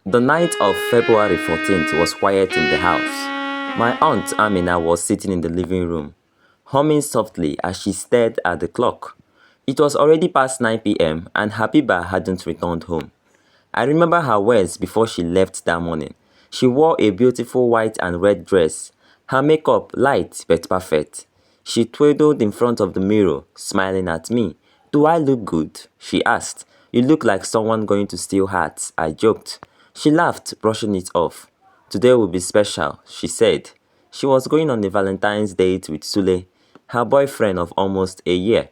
The night of February 14th was quiet in the house. My aunt Amina was sitting in the living room, humming softly as she stared at the clock. It was already past 9 p.m. and Habiba hadn't returned home. I remember her words before she left that morning. She wore a beautiful white and red dress, her makeup light but perfect. She twiddled in front of the mirror, smiling at me. "Do I look good?" she asked. "You look like someone going to steal hearts," I joked. She laughed, brushing it off. "Today will be special," she said. She was going on a Valentine's date with Sule, her boyfriend of almost a year.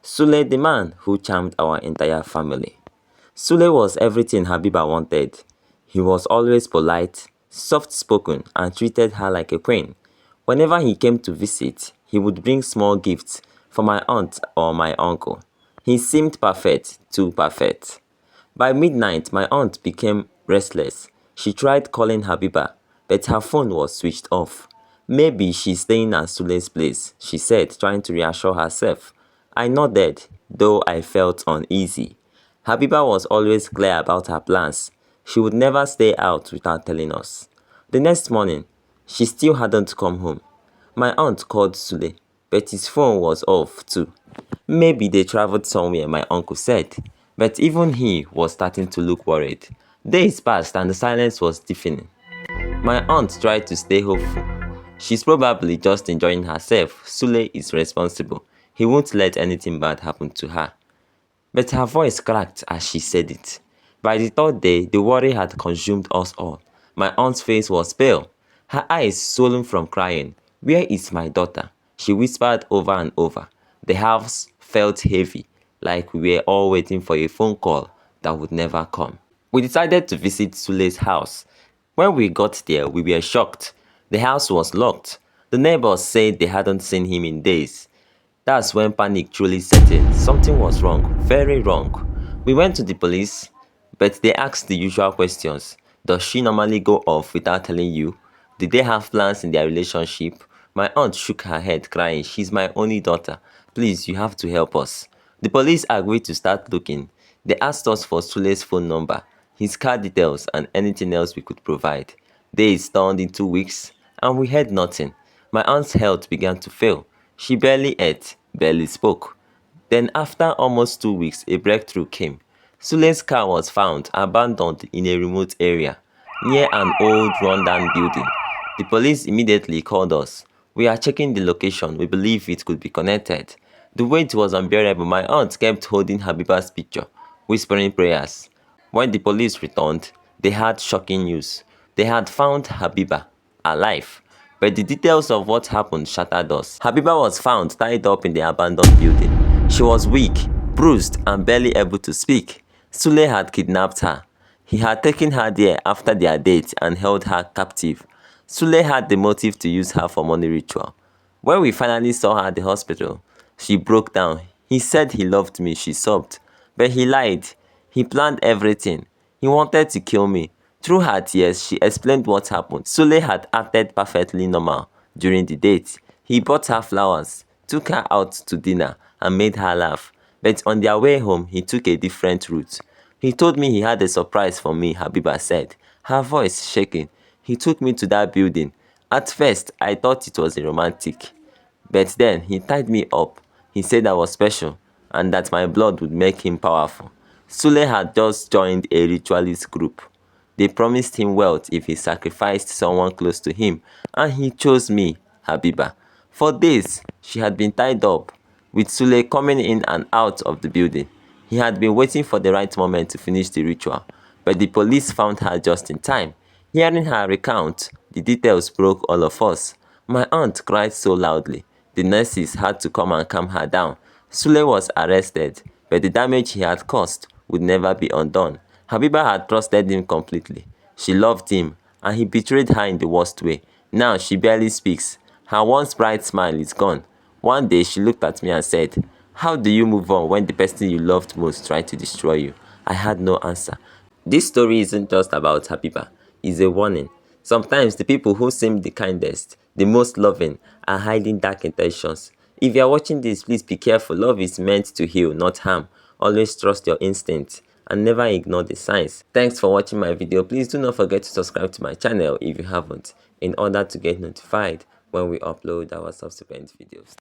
Sule, the man who charmed our entire family. Sule was everything Habiba wanted. He was always polite, soft-spoken, and treated her like a queen. Whenever he came to visit, he would bring small gifts for my aunt or my uncle. He seemed perfect, too perfect. By midnight, my aunt became restless. She tried calling Habiba, but her phone was switched off. "Maybe she's staying at Sule's place," she said, trying to reassure herself. I nodded, though I felt uneasy. Habiba was always clear about her plans. She would never stay out without telling us. The next morning, she still hadn't come home. My aunt called Sule, but his phone was off too. "Maybe they traveled somewhere," my uncle said. But even he was starting to look worried. Days passed and the silence was deafening. My aunt tried to stay hopeful. "She's probably just enjoying herself. Sule is responsible. He won't let anything bad happen to her." But her voice cracked as she said it. By the third day, the worry had consumed us all. My aunt's face was pale, her eyes swollen from crying. "Where is my daughter?" she whispered over and over. The house felt heavy, like we were all waiting for a phone call that would never come. We decided to visit Sule's house. When we got there, we were shocked. The house was locked. The neighbors said they hadn't seen him in days. That's when panic truly set in. Something was wrong, very wrong. We went to the police, but they asked the usual questions. Does she normally go off without telling you? Did they have plans in their relationship? My aunt shook her head, crying, "She's my only daughter. Please, you have to help us." The police agreed to start looking. They asked us for Sule's phone number, his car details, and anything else we could provide. Days turned into weeks, and we heard nothing. My aunt's health began to fail. She barely ate, barely spoke. Then after almost 2 weeks, a breakthrough came. Sule's car was found abandoned in a remote area, near an old rundown building. The police immediately called us. "We are checking the location. We believe it could be connected." The wait was unbearable. My aunt kept holding Habiba's picture, whispering prayers. When the police returned, they had shocking news. They had found Habiba, alive. But the details of what happened shattered us. Habiba was found tied up in the abandoned building. She was weak, bruised, and barely able to speak. Sule had kidnapped her. He had taken her there after their date and held her captive. Sule had the motive to use her for money ritual. When we finally saw her at the hospital, she broke down. "He said he loved me," she sobbed. "But he lied. He planned everything. He wanted to kill me." Through her tears, she explained what happened. Sule had acted perfectly normal during the date. He bought her flowers, took her out to dinner, and made her laugh. But on their way home, he took a different route. "He told me he had a surprise for me," Habiba said, her voice shaking. "He took me to that building. At first, I thought it was a romantic. But then he tied me up. He said I was special and that my blood would make him powerful." Sule had just joined a ritualist group. They promised him wealth if he sacrificed someone close to him, and he chose me, Habiba. For days, she had been tied up, with Sule coming in and out of the building. He had been waiting for the right moment to finish the ritual, but the police found her just in time. Hearing her recount, the details broke all of us. My aunt cried so loudly. The nurses had to come and calm her down. Sule was arrested, but the damage he had caused would never be undone. Habiba had trusted him completely. She loved him, and he betrayed her in the worst way. Now she barely speaks. Her once bright smile is gone. One day she looked at me and said, "How do you move on when the person you loved most tried to destroy you?" I had no answer. This story isn't just about Habiba. It's a warning. Sometimes the people who seem the kindest, the most loving, are hiding dark intentions. If you are watching this, please be careful. Love is meant to heal, not harm. Always trust your instincts and never ignore the signs. Thanks for watching my video. Please do not forget to subscribe to my channel if you haven't, in order to get notified when we upload our subsequent videos.